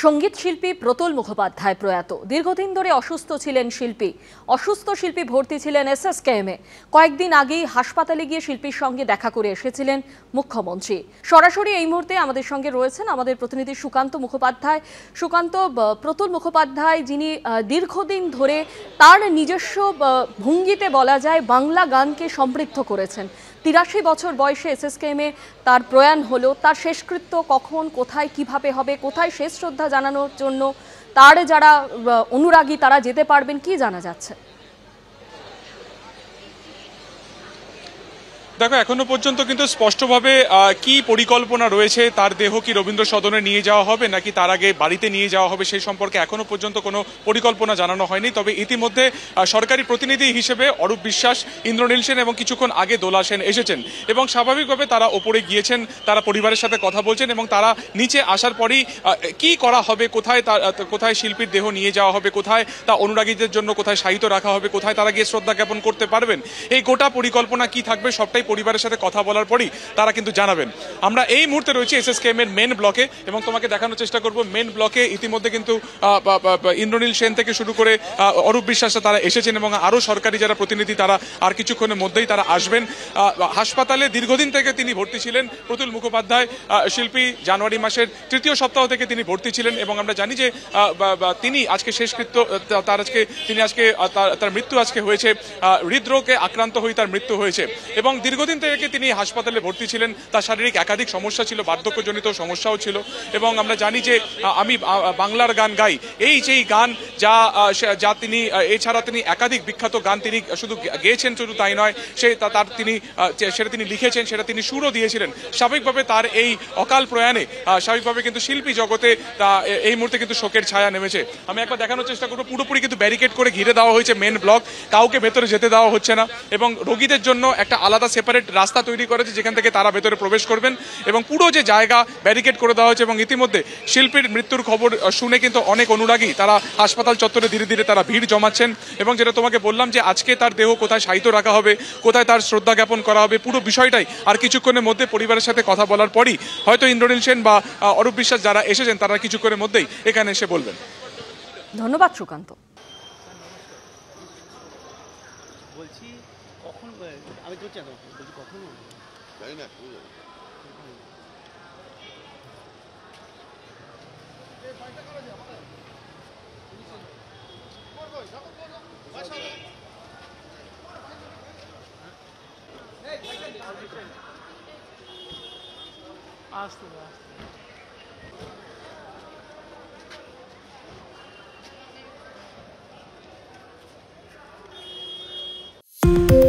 সঙ্গীত শিল্পী প্রতুল মুখোপাধ্যায় প্রয়াত। দীর্ঘদিন ধরে অসুস্থ ছিলেন শিল্পী। অসুস্থ শিল্পী ভর্তি ছিলেন এসএসকেএমে। কয়েকদিন আগেই হাসপাতালে গিয়ে শিল্পীর সঙ্গে দেখা করে এসেছিলেন মুখ্যমন্ত্রী। সরাসরি এই মুহূর্তে আমাদের সঙ্গে রয়েছেন আমাদের প্রতিনিধি সুকান্ত মুখোপাধ্যায়। সুকান্ত, প্রতুল মুখোপাধ্যায় যিনি দীর্ঘদিন ধরে তার নিজস্ব ভঙ্গিতে বলা যায় বাংলা গানকে সমৃদ্ধ করেছেন। ৮৩ বছর বয়সে এসএসকেএমে তার প্রয়াণ হলো। তার শেষকৃত্য কখন, কোথায়, কিভাবে হবে, কোথায় শেষ শ্রদ্ধা জানানোর জন্য তার যারা অনুরাগী তারা যেতে পারবেন, কি জানা যাচ্ছে? দেখো, এখনো পর্যন্ত কিন্তু স্পষ্টভাবে কি পরিকল্পনা রয়েছে, তার দেহ কি রবীন্দ্র সদনে নিয়ে যাওয়া হবে নাকি তার আগে বাড়িতে নিয়ে যাওয়া হবে সেই সম্পর্কে এখনো পর্যন্ত কোনো পরিকল্পনা জানানো হয়নি। তবে ইতিমধ্যে সরকারি প্রতিনিধি হিসেবে অরূপ বিশ্বাস, ইন্দ্রনীল সেন এবং কিছুক্ষণ আগে দোলা সেন এসেছেন এবং স্বাভাবিকভাবে তারা ওপরে গিয়েছেন, তারা পরিবারের সাথে কথা বলছেন এবং তারা নিচে আসার পরই কি করা হবে, কোথায় শিল্পীর দেহ নিয়ে যাওয়া হবে, কোথায় তা অনুরাগীদের জন্য কোথায় শায়িত রাখা হবে, কোথায় তারা গিয়ে শ্রদ্ধা জ্ঞাপন করতে পারবেন, এই গোটা পরিকল্পনা কি থাকবে সবটাই পরিবারের সাথে কথা বলার পরই তারা কিন্তু জানাবেন। আমরা এই মুহূর্তে রয়েছি এসএসকেএম এর মেন ব্লকে এবং তোমাকে দেখানোর চেষ্টা করব মেন ব্লকে ইতিমধ্যে কিন্তু ইন্দ্রনীল সেন থেকে শুরু করে অরূপ বিশ্বাস তারা এসেছেন এবং আরো সরকারি যারা প্রতিনিধি তারা আর কিছুক্ষণের মধ্যেই তারা আসবেন। হাসপাতালে দীর্ঘদিন থেকে তিনি ভর্তি ছিলেন প্রতুল মুখোপাধ্যায় শিল্পী। জানুয়ারি মাসের তৃতীয় সপ্তাহ থেকে তিনি ভর্তি ছিলেন এবং আমরা জানি যে তিনি আজকে শেষকৃত্য তার মৃত্যু আজকে হয়েছে। হৃদরোগে আক্রান্ত হয়ে তার মৃত্যু হয়েছে এবং দীর্ঘদিন থেকে তিনি হাসপাতালে ভর্তি ছিলেন। তার শারীরিক একাধিক সমস্যা ছিল, বার্ধক্যজনিত সমস্যাও ছিল এবং আমরা জানি যে আমি বাংলার গান গাই, এই যেই গান যা তিনি এছাড়া তিনি একাধিক বিখ্যাত গান তিনি শুধু গেয়েছেন, শুধু তাই নয় সেটা তিনি লিখেছেন, সেটা তিনি সুরও দিয়েছিলেন। স্বাভাবিকভাবে তার এই অকাল প্রয়াণে স্বাভাবিকভাবে কিন্তু শিল্পী জগতে এই মুহূর্তে কিন্তু শোকের ছায়া নেমেছে। আমি একবার দেখানোর চেষ্টা করবো, পুরোপুরি কিন্তু ব্যারিকেড করে ঘিরে দেওয়া হয়েছে মেন ব্লক, কাউকে ভেতরে যেতে দেওয়া হচ্ছে না এবং রোগীদের জন্য একটা আলাদা সেপারেট রাস্তা তৈরি করেছে যেখান থেকে তারা ভেতরে প্রবেশ করবেন এবং পুরো যে জায়গা ব্যারিকেড করে দেওয়া হয়েছে। এবং ইতিমধ্যে শিল্পীর মৃত্যুর খবর শুনে কিন্তু অনেক অনুরাগী তারা হাসপাতাল চত্বরে ধীরে ধীরে তারা ভিড় জমাচ্ছেন এবং যেটা তোমাকে বললাম যে আজকে তার দেহ কোথায় শায়িত রাখা হবে, কোথায় তার শ্রদ্ধা জ্ঞাপন করা হবে, পুরো বিষয়টাই আর কিছুক্ষণের মধ্যে পরিবারের সাথে কথা বলার পরই হয়তো ইন্দ্রনীল সেন বা অরূপ বিশ্বাস যারা এসেছেন তারা কিছুক্ষণের মধ্যেই এখানে এসে বলবেন। ধন্যবাদ সুকান্ত। বলছি কখন আমি তো জানি কখন জানি না আসতে আসতে